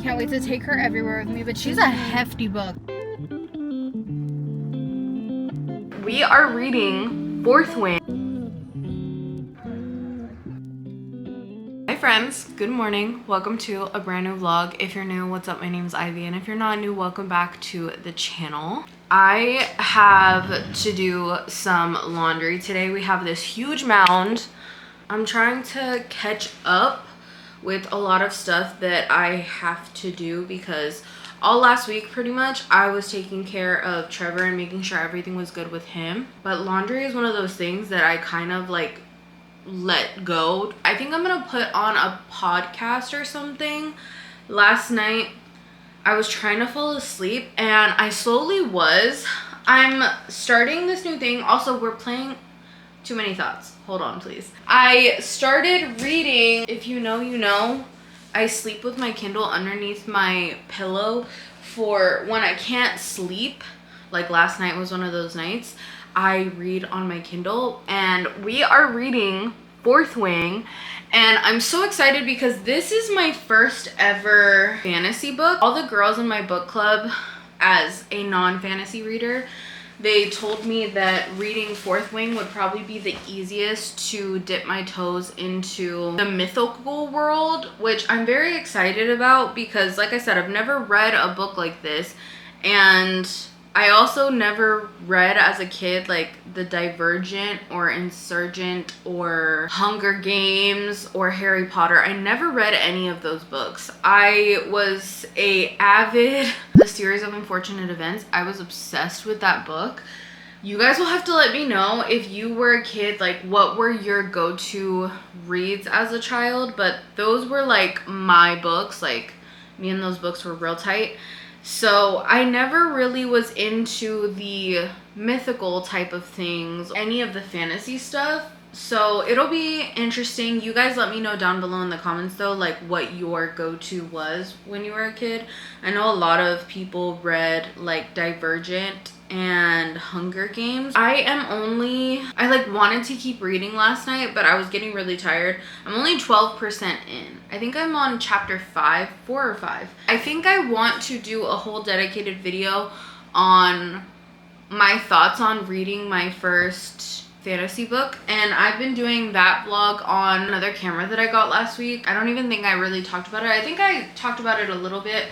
can't wait to take her everywhere with me, but she's a hefty book. We are reading Fourth Wing. Hi friends, good morning. Welcome to a brand new vlog. If you're new, what's up? My name's Ivy, and if you're not new, welcome back to the channel. I have to do some laundry today. We have this huge mound. I'm trying to catch up with a lot of stuff that I have to do because all last week pretty much I was taking care of Trevor and making sure everything was good with him. But laundry is one of those things that I kind of like let go. I think I'm gonna put on a podcast or something. Last night I was trying to fall asleep and I slowly was. I'm starting this new thing. Also, we're playing Too Many Thoughts. Hold on, please. I started reading If You Know, You Know. I sleep with my Kindle underneath my pillow for when I can't sleep. Like last night was one of those nights. I read on my Kindle, and we are reading Fourth Wing. And I'm so excited because this is my first ever fantasy book. All the girls in my book club, as a non-fantasy reader, they told me that reading Fourth Wing would probably be the easiest to dip my toes into the mythical world, which I'm very excited about because, like I said, I've never read a book like this. And I also never read as a kid like the Divergent or Insurgent or Hunger Games or Harry Potter. I never read any of those books. I was a avid The Series of Unfortunate Events. I was obsessed with that book. You guys will have to let me know if you were a kid, like what were your go-to reads as a child, but those were like my books. Like me and those books were real tight. So I never really was into the mythical type of things, any of the fantasy stuff. So it'll be interesting. You guys let me know down below in the comments though, like what your go-to was when you were a kid. I know a lot of people read like Divergent and Hunger Games. I like wanted to keep reading last night, but I was getting really tired. I'm only 12% in. I think I'm on chapter 4 or 5. I think I want to do a whole dedicated video on my thoughts on reading my first fantasy book, and I've been doing that vlog on another camera that I got last week. I don't even think I really talked about it. I think I talked about it a little bit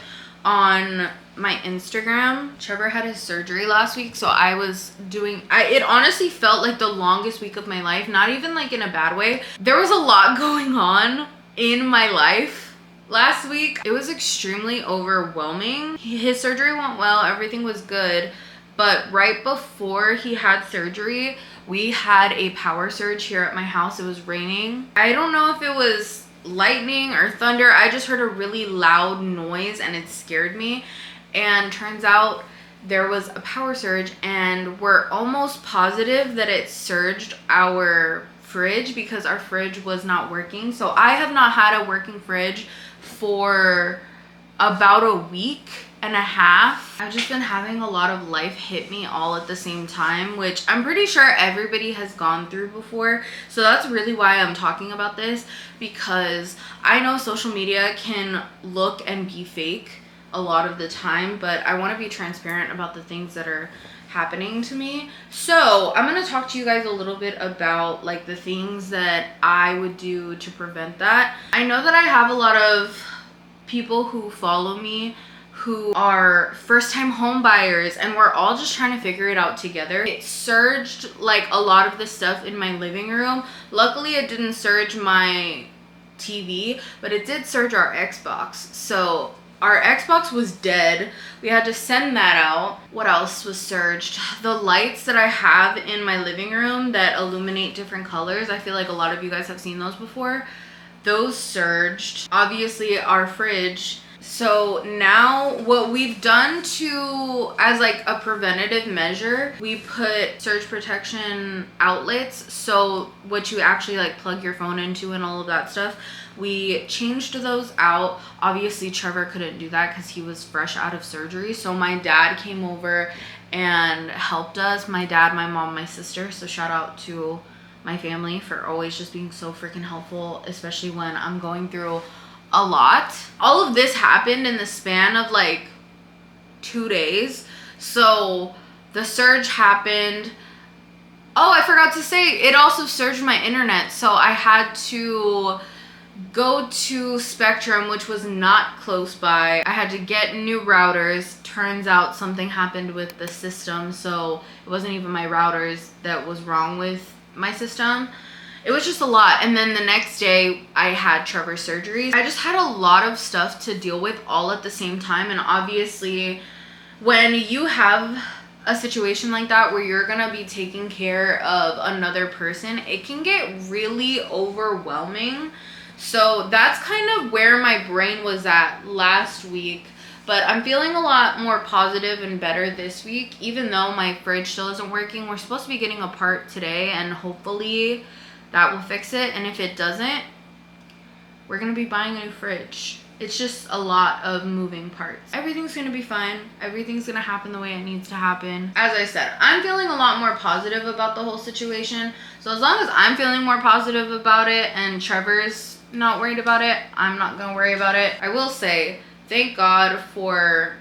on my Instagram. Trevor had his surgery last week, so I was doing it honestly felt like the longest week of my life, not even like in a bad way. There was a lot going on in my life last week. It was extremely overwhelming. His surgery went well, everything was good, but right before he had surgery, we had a power surge here at my house. It was raining. I don't know if it was lightning or thunder. I just heard a really loud noise and it scared me. And turns out there was a power surge, and we're almost positive that it surged our fridge because our fridge was not working. So I have not had a working fridge for about a week and a half. I've just been having a lot of life hit me all at the same time, which I'm pretty sure everybody has gone through before. So that's really why I'm talking about this, because I know social media can look and be fake a lot of the time, but I want to be transparent about the things that are happening to me. So I'm going to talk to you guys a little bit about like the things that I would do to prevent that. I know that I have a lot of people who follow me who are first-time home buyers, and we're all just trying to figure it out together. It surged like a lot of the stuff in my living room. Luckily it didn't surge my TV, but it did surge our Xbox. So our Xbox was dead. We had to send that out. What else was surged? The lights that I have in my living room that illuminate different colors. I feel like a lot of you guys have seen those before. Those surged. Obviously our fridge. So now what we've done as like a preventative measure, we put surge protection outlets. So what you actually like plug your phone into and all of that stuff. We changed those out. Obviously Trevor couldn't do that because he was fresh out of surgery. So my dad came over and helped us. My dad, my mom, my sister. So shout out to my family for always just being so freaking helpful, especially when I'm going through a lot. All of this happened in the span of like 2 days. So the surge happened. Oh, I forgot to say, it also surged my internet. So I had to go to Spectrum, which was not close by. I had to get new routers. Turns out something happened with the system, so it wasn't even my routers that was wrong with my system. It was just a lot. And then the next day I had Trevor's surgery. I just had a lot of stuff to deal with all at the same time. And obviously when you have a situation like that where you're gonna be taking care of another person, it can get really overwhelming. So that's kind of where my brain was at last week. But I'm feeling a lot more positive and better this week, even though my fridge still isn't working. We're supposed to be getting a part today, and hopefully that will fix it. And if it doesn't, we're gonna be buying a new fridge. It's just a lot of moving parts. Everything's gonna be fine. Everything's gonna happen the way it needs to happen. As I said, I'm feeling a lot more positive about the whole situation. So as long as I'm feeling more positive about it and Trevor's not worried about it, I'm not gonna worry about it. I will say, thank God for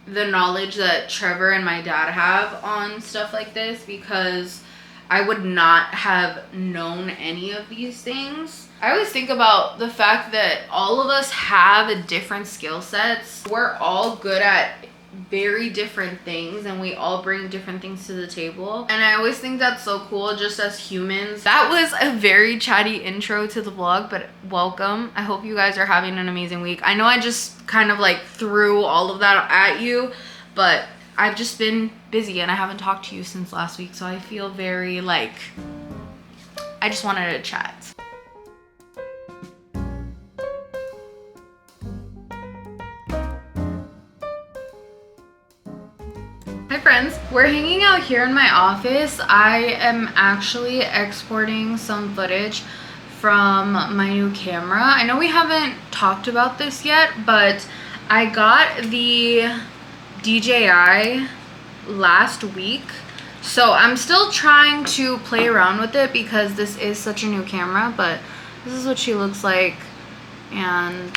the knowledge that Trevor and my dad have on stuff like this, because I would not have known any of these things. I always think about the fact that all of us have different skill sets. We're all good at very different things, and we all bring different things to the table. And I always think that's so cool, just as humans. That was a very chatty intro to the vlog, but welcome. I hope you guys are having an amazing week. I know I just kind of like threw all of that at you, but I've just been busy and I haven't talked to you since last week, so I feel very like I just wanted to chat. Hi friends, we're hanging out here in my office. I am actually exporting some footage from my new camera. I know we haven't talked about this yet, but I got the DJI last week, so I'm still trying to play around with it because this is such a new camera. But this is what she looks like, and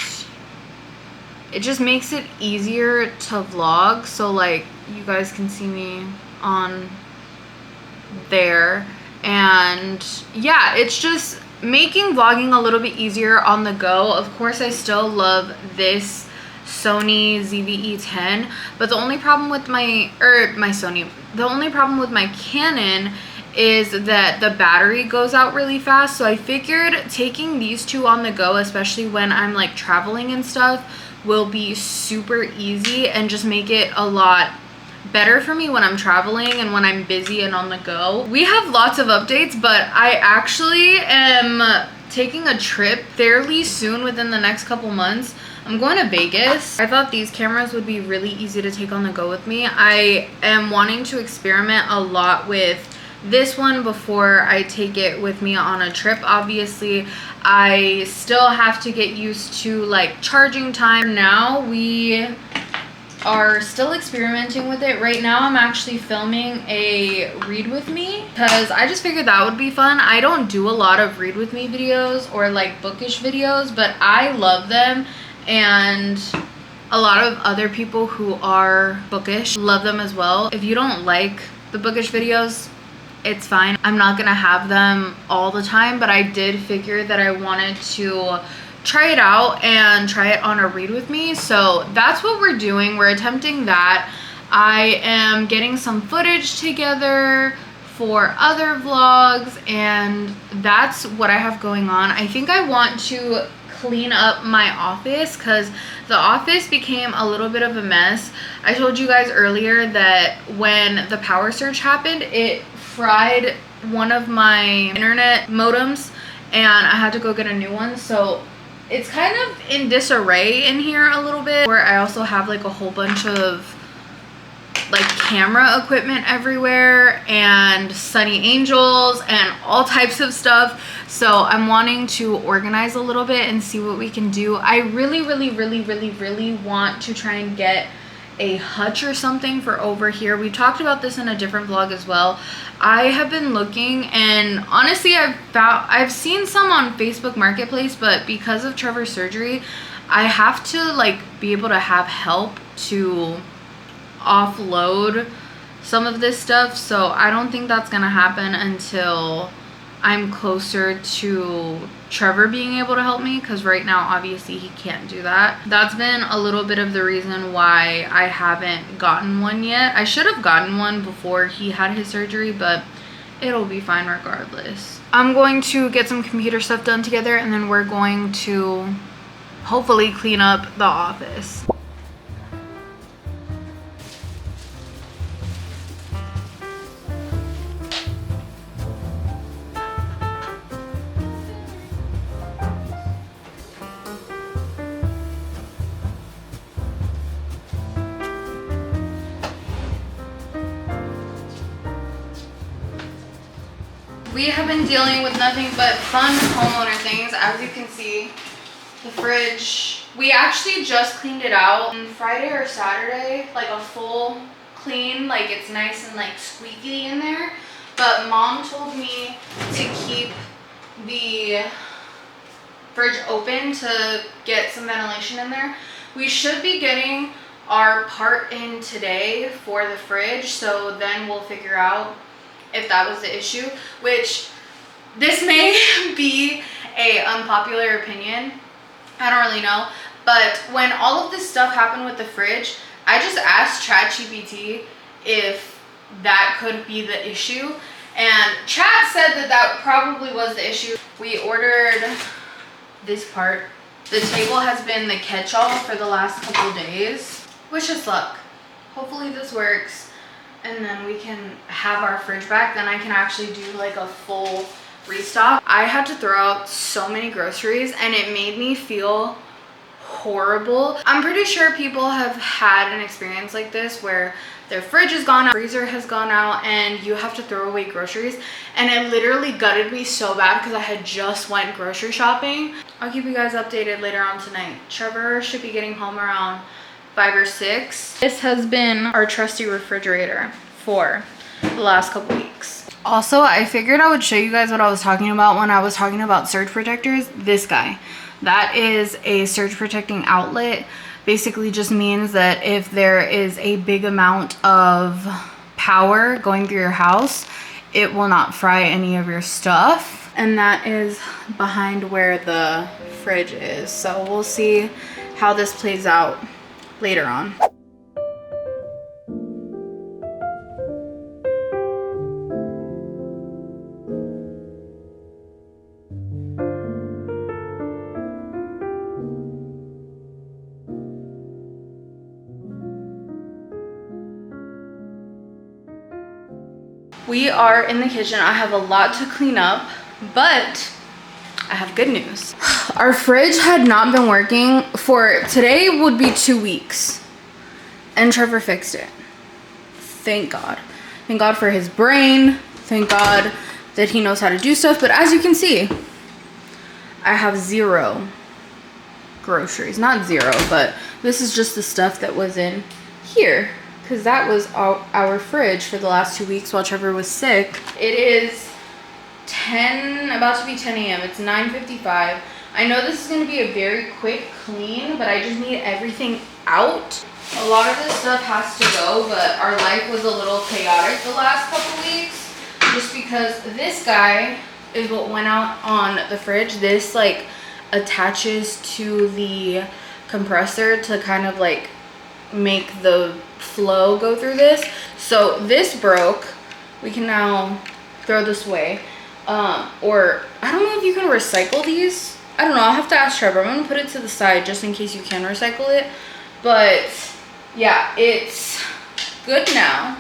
it just makes it easier to vlog, so like you guys can see me on there. And yeah, it's just making vlogging a little bit easier on the go. Of course, I still love this Sony ZV-E10, but the only problem with the only problem with my Canon is that the battery goes out really fast. So I figured taking these two on the go, especially when I'm like traveling and stuff, will be super easy and just make it a lot better for me when I'm traveling and when I'm busy and on the go. We have lots of updates, but I actually am taking a trip fairly soon, within the next couple months. I'm going to Vegas. I thought these cameras would be really easy to take on the go with me. I am wanting to experiment a lot with this one before I take it with me on a trip. Obviously, I still have to get used to like charging time. Now we are still experimenting with it. Right now I'm actually filming a read with me because I just figured that would be fun. I don't do a lot of read with me videos or like bookish videos, but I love them, and a lot of other people who are bookish love them as well. If you don't like the bookish videos, it's fine. I'm not gonna have them all the time, but I did figure that I wanted to try it out and try it on a read with me. So that's what we're doing. We're attempting that. I am getting some footage together for other vlogs, and that's what I have going on. I think I want to clean up my office because the office became a little bit of a mess. I told you guys earlier that when the power surge happened, it fried one of my internet modems and I had to go get a new one. So it's kind of in disarray in here a little bit, where I also have like a whole bunch of like camera equipment everywhere and Sunny Angels and all types of stuff. So I'm wanting to organize a little bit and see what we can do. I really want to try and get a hutch or something for over here. We talked about this in a different vlog as well. I have been looking, and honestly I've seen some on Facebook Marketplace, but because of Trevor's surgery, I have to like be able to have help to offload some of this stuff, so I don't think that's gonna happen until I'm closer to Trevor being able to help me, because right now obviously he can't do that. That's been a little bit of the reason why I haven't gotten one yet. I should have gotten one before he had his surgery, but it'll be fine regardless. I'm going to get some computer stuff done together, and then we're going to hopefully clean up the office. We have been dealing with nothing but fun homeowner things. As you can see, the fridge, we actually just cleaned it out on Friday or Saturday, like a full clean, like it's nice and like squeaky in there. But mom told me to keep the fridge open to get some ventilation in there. We should be getting our part in today for the fridge, so then we'll figure out if that was the issue, which this may be a unpopular opinion. I don't really know. But when all of this stuff happened with the fridge, I just asked ChatGPT if that could be the issue. And Chat said that that probably was the issue. We ordered this part. The table has been the catch-all for the last couple days. Wish us luck. Hopefully this works, and then we can have our fridge back. Then I can actually do like a full restock. I had to throw out so many groceries and it made me feel horrible. I'm pretty sure people have had an experience like this where their fridge is gone out, freezer has gone out, and you have to throw away groceries. And it literally gutted me so bad because I had just went grocery shopping. I'll keep you guys updated later on tonight. Trevor should be getting home around 5 or 6. This has been our trusty refrigerator for the last couple weeks. Also, I figured I would show you guys what I was talking about when I was talking about surge protectors. This guy, that is a surge protecting outlet. Basically just means that if there is a big amount of power going through your house, it will not fry any of your stuff. And that is behind where the fridge is. So we'll see how this plays out later on. We are in the kitchen. I have a lot to clean up, but I have good news. Our fridge had not been working for, today would be 2 weeks, and Trevor fixed it. Thank God. Thank God for his brain. Thank God that he knows how to do stuff. But as you can see, I have 0 groceries. Not 0, but this is just the stuff that was in here, because that was our fridge for the last 2 weeks while Trevor was sick. It is about to be 10 a.m. It's 9:55. I know this is going to be a very quick clean, but I just need everything out. A lot of this stuff has to go, but our life was a little chaotic the last couple weeks just because this guy is what went out on the fridge. This like attaches to the compressor to kind of like make the flow go through this. So this broke. We can now throw this away. Or I don't know if you can recycle these. I don't know. I'll have to ask Trevor. I'm gonna put it to the side just in case you can recycle it. But yeah, it's good now.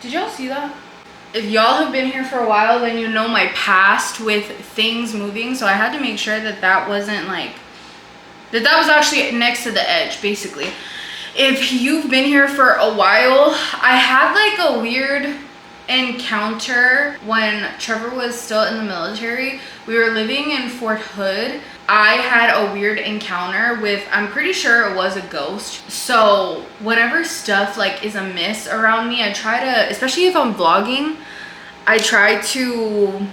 Did y'all see that? If y'all have been here for a while, then you know my past with things moving. So I had to make sure that that wasn't like, that was actually next to the edge, basically. If you've been here for a while, I had like a weird encounter when Trevor was still in the military. We were living in Fort Hood. I had a weird encounter with, I'm pretty sure it was a ghost. So whenever stuff like is amiss around me, I try to, especially if I'm vlogging, I try to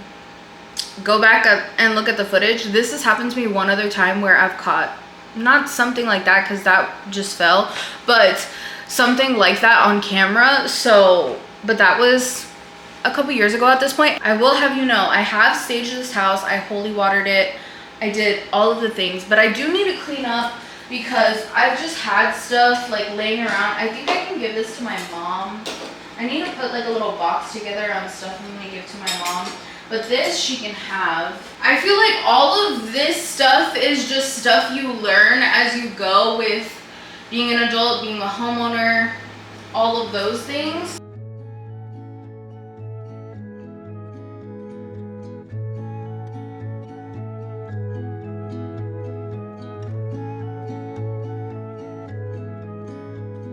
go back up and look at the footage. This has happened to me one other time where I've caught not something like that because that just fell, but something like that on camera. So, but that was a couple years ago at this point. I will have you know, I have staged this house. I holy watered it. I did all of the things, but I do need to clean up because I've just had stuff like laying around. I think I can give this to my mom. I need to put like a little box together on stuff I'm gonna give to my mom. But this she can have. I feel like all of this stuff is just stuff you learn as you go with being an adult, being a homeowner, all of those things.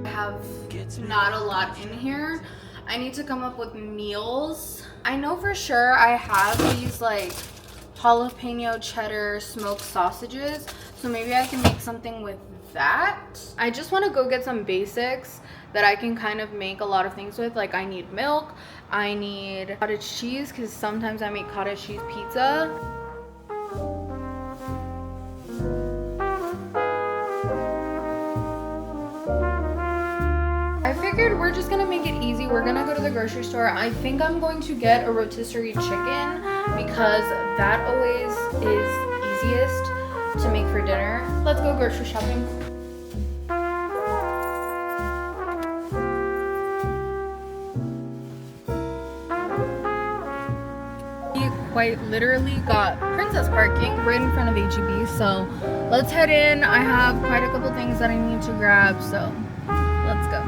I have not a lot in here. I need to come up with meals. I know for sure I have these like jalapeno cheddar smoked sausages, so maybe I can make something with that. I just want to go get some basics that I can kind of make a lot of things with. Like I need milk, I need cottage cheese because sometimes I make cottage cheese pizza. I figured we're just gonna make it easy. We're gonna go to the grocery store. I think I'm going to get a rotisserie chicken because that always is easiest to make for dinner. Let's go grocery shopping. We quite literally got princess parking right in front of HEB, so let's head in. I have quite a couple things that I need to grab, so let's go.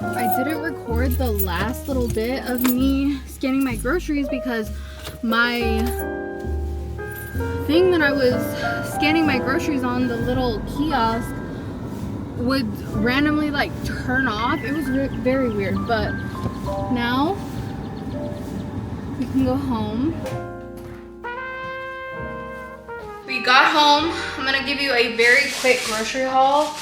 I didn't record the last little bit of me scanning my groceries because my thing that I was scanning my groceries on, the little kiosk, would randomly like turn off. It was very weird, but now we can go home. We got home. I'm gonna give you a very quick grocery haul.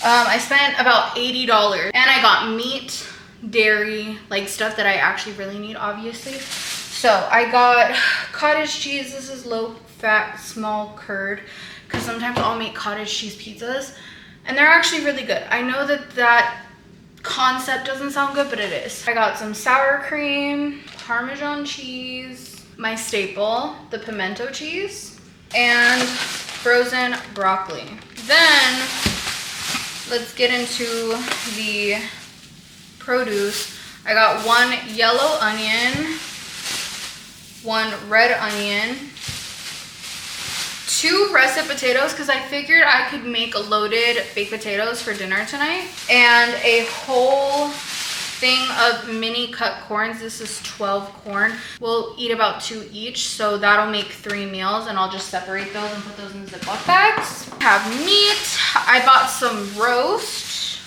I spent about $80 and I got meat, dairy, like stuff that I actually really need, obviously. So I got cottage cheese. This is low fat, small curd, because sometimes I'll make cottage cheese pizzas and they're actually really good. I know that that concept doesn't sound good, but it is. I got some sour cream, Parmesan cheese, my staple, the pimento cheese, and frozen broccoli. Then let's get into the produce. I got one yellow onion, one red onion, 2 russet potatoes because I figured I could make loaded baked potatoes for dinner tonight, and a whole thing of mini cut corns. This is 12 corn. We'll eat about 2 each, so that'll make 3 meals, and I'll just separate those and put those in Ziploc bags. Have meat. I bought some roast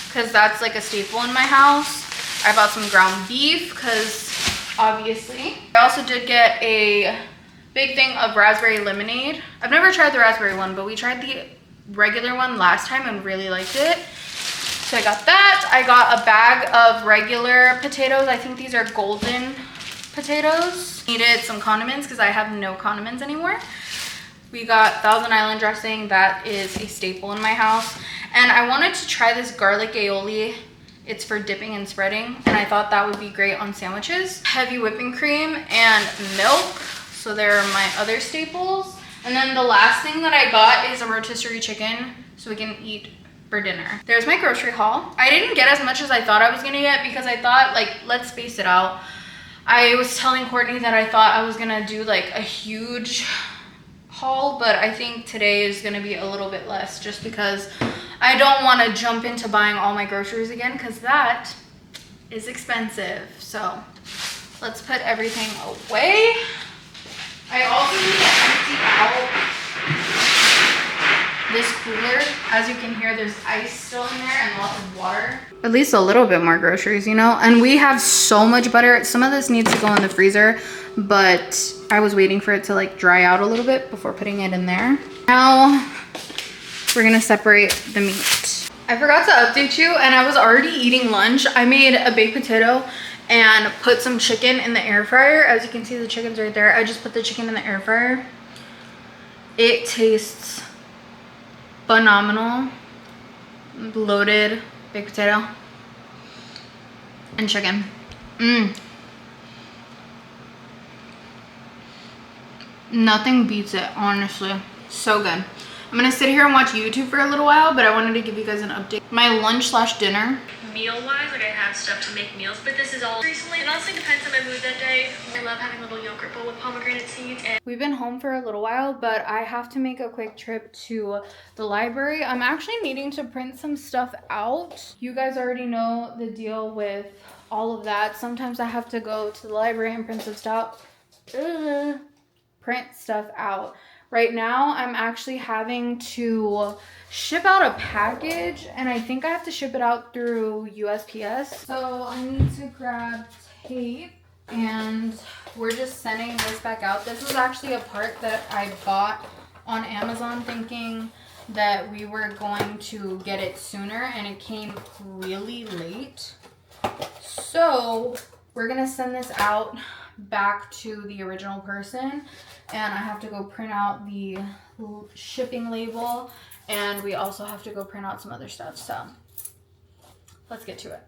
because that's like a staple in my house. I bought some ground beef because obviously. I also did get a big thing of raspberry lemonade. I've never tried the raspberry one, but we tried the regular one last time and really liked it. So I got that. I got a bag of regular potatoes. I think these are golden potatoes. Needed some condiments because I have no condiments anymore. We got Thousand Island dressing. That is a staple in my house. And I wanted to try this garlic aioli. It's for dipping and spreading, and I thought that would be great on sandwiches. Heavy whipping cream and milk. So they're my other staples. And then the last thing that I got is a rotisserie chicken, so we can eat for dinner. There's my grocery haul. I didn't get as much as I thought I was gonna get because I thought, like, let's space it out. I was telling Courtney that I thought I was gonna do like a huge haul, but I think today is gonna be a little bit less just because I don't want to jump into buying all my groceries again because that is expensive. So let's put everything away. I also need to empty out this cooler. As you can hear, there's ice still in there and lots of water. At least a little bit more groceries, you know? And we have so much butter. Some of this needs to go in the freezer, but I was waiting for it to like dry out a little bit before putting it in there. Now we're gonna separate the meat. I forgot to update you and I was already eating lunch. I made a baked potato and put some chicken in the air fryer. As you can see, the chicken's right there. I just put the chicken in the air fryer. It tastes phenomenal. Loaded baked potato and chicken. Nothing beats it, honestly. So good. I'm gonna sit here and watch YouTube for a little while, but I wanted to give you guys an update. My lunch slash dinner. Meal-wise, like I have stuff to make meals, but this is all recently. It honestly depends on my mood that day. I love having a little yogurt bowl with pomegranate seeds. And we've been home for a little while, but I have to make a quick trip to the library. I'm actually needing to print some stuff out. You guys already know the deal with all of that. Sometimes I have to go to the library and print some stuff. Print stuff out. Right now, I'm actually having to ship out a package, and I think I have to ship it out through USPS. So I need to grab tape, and we're just sending this back out. This was actually a part that I bought on Amazon thinking that we were going to get it sooner, and it came really late. So we're gonna send this out back to the original person, and I have to go print out the shipping label, and we also have to go print out some other stuff. So let's get to it.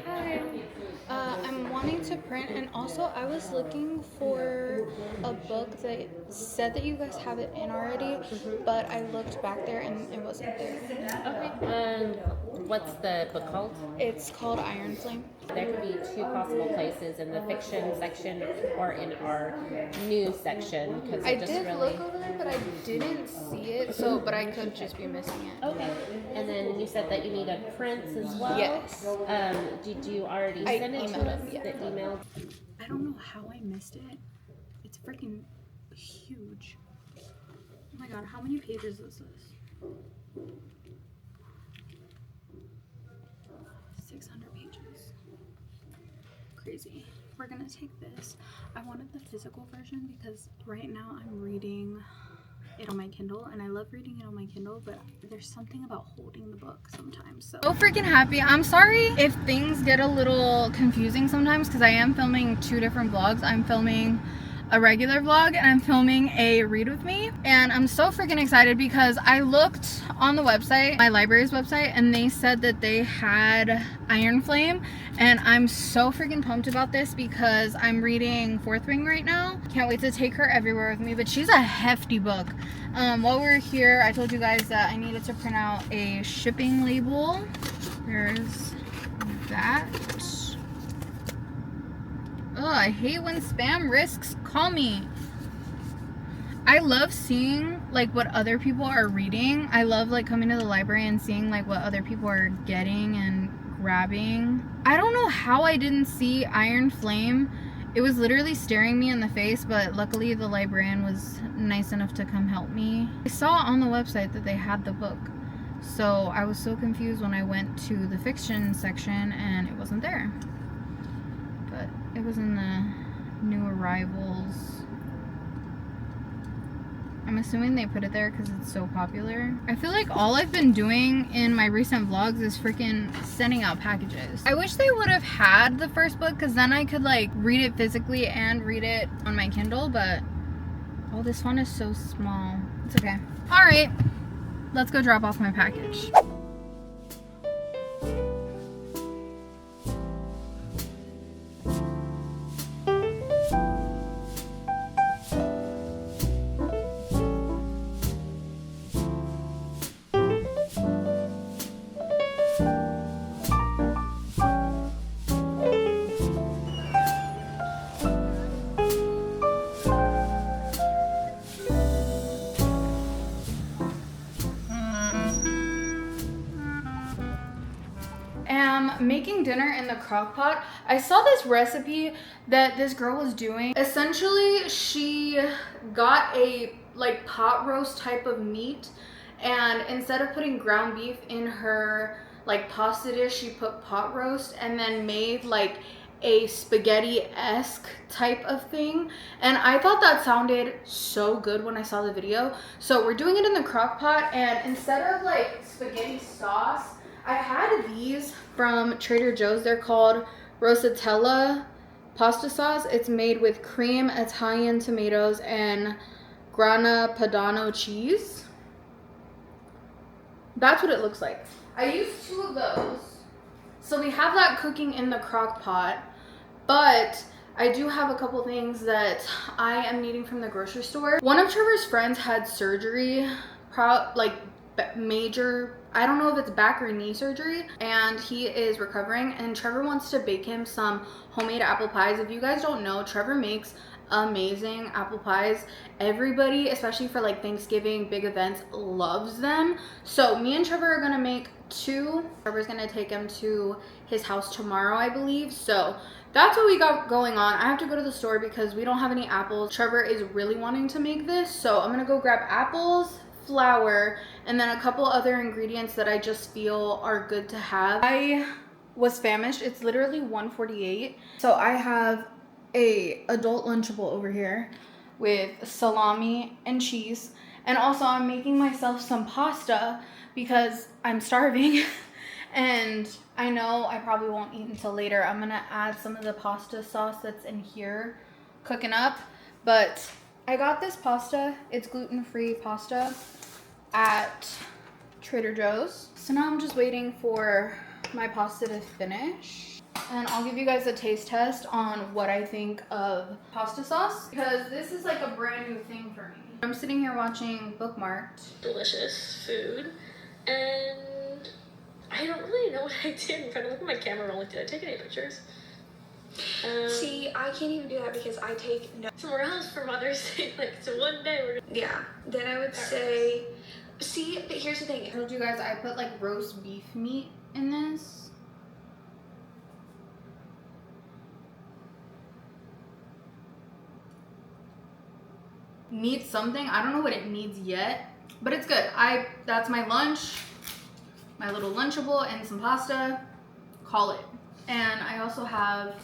Hi. I'm wanting to print, and also I was looking for a book that said that you guys have it in already, but I looked back there and it wasn't there. Okay. What's the book called? It's called Iron Flame. There could be two possible places, in the fiction section or in our news section. Because I did look over there, but I didn't see it. So, but I could just be missing it. Okay. And then you said that you need a prints as well. Yes. Did you already send it to us? Yeah. The email. I don't know how I missed it. It's freaking huge. Oh my god, how many pages is this? 600 pages. Crazy. We're gonna take this. I wanted the physical version because right now I'm reading it on my Kindle, and I love reading it on my Kindle, but there's something about holding the book sometimes. So freaking happy. I'm sorry if things get a little confusing sometimes because I am filming two different vlogs. I'm filming a regular vlog and I'm filming a read with me, and I'm so freaking excited because I looked on the website, my library's website, and they said that they had Iron Flame, and I'm so freaking pumped about this because I'm reading Fourth Wing right now. Can't wait to take her everywhere with me, but she's a hefty book. While we're here, I told you guys that I needed to print out a shipping label. There's that. Oh, I hate when spam risks call me. I love seeing like what other people are reading. I love like coming to the library and seeing like what other people are getting and grabbing. I don't know how I didn't see Iron Flame. It was literally staring me in the face, but luckily the librarian was nice enough to come help me. I saw on the website that they had the book, so I was so confused when I went to the fiction section and it wasn't there. But it was in the new arrivals. I'm assuming they put it there because it's so popular. I feel like all I've been doing in my recent vlogs is freaking sending out packages. I wish they would have had the first book because then I could like read it physically and read it on my Kindle, but oh, this font is so small. It's okay. All right, let's go drop off my package. Making dinner in the crock pot. I saw this recipe that this girl was doing. Essentially, she got a like pot roast type of meat, and instead of putting ground beef in her like pasta dish, she put pot roast and then made like a spaghetti-esque type of thing, and I thought that sounded so good when I saw the video. So we're doing it in the crock pot, and instead of like spaghetti sauce, I had these from Trader Joe's. They're called Rosatella pasta sauce. It's made with cream, Italian tomatoes, and Grana Padano cheese. That's what it looks like. I used 2 of those. So we have that cooking in the crock pot, but I do have a couple things that I am needing from the grocery store. One of Trevor's friends had surgery, major, I don't know if it's back or knee surgery, and he is recovering, and Trevor wants to bake him some homemade apple pies. If you guys don't know, Trevor makes amazing apple pies. Everybody, especially for like Thanksgiving, big events, loves them. So me and Trevor are gonna make 2. Trevor's gonna take him to his house tomorrow, I believe. So that's what we got going on. I have to go to the store because we don't have any apples. Trevor is really wanting to make this, so I'm gonna go grab apples, flour, and then a couple other ingredients that I just feel are good to have. I was famished. It's literally 1:48. So I have a adult Lunchable over here with salami and cheese. And also I'm making myself some pasta because I'm starving and I know I probably won't eat until later. I'm gonna add some of the pasta sauce that's in here cooking up. But I got this pasta. It's gluten-free pasta at Trader Joe's. So now I'm just waiting for my pasta to finish, and I'll give you guys a taste test on what I think of pasta sauce, because this is like a brand new thing for me. I'm sitting here watching Bookmarked. Delicious food, and I don't really know what I did. I'm trying to look at my camera rolling. Did I take any pictures? See, I can't even do that because I take no. Somewhere else for Mother's Day, like, so one day we're gonna... Yeah, then I would say, see, but here's the thing. I told you guys I put like roast beef meat in this. Needs something. I don't know what it needs yet, but it's good. That's my lunch, my little Lunchable, and some pasta. Call it. And I also have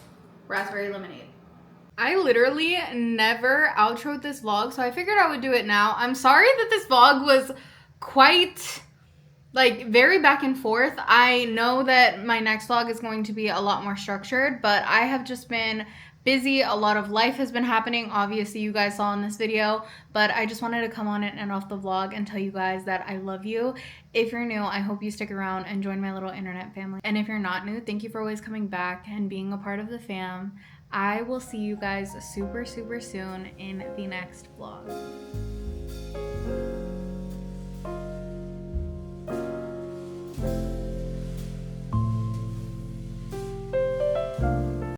raspberry lemonade. I literally never outroed this vlog, so I figured I would do it now. I'm sorry that this vlog was quite, like, very back and forth. I know that my next vlog is going to be a lot more structured, but I have just been busy. A lot of life has been happening. Obviously, you guys saw in this video, but I just wanted to come on and end off the vlog and tell you guys that I love you. If you're new, I hope you stick around and join my little internet family. And if you're not new, thank you for always coming back and being a part of the fam. I will see you guys super, super soon in the next vlog.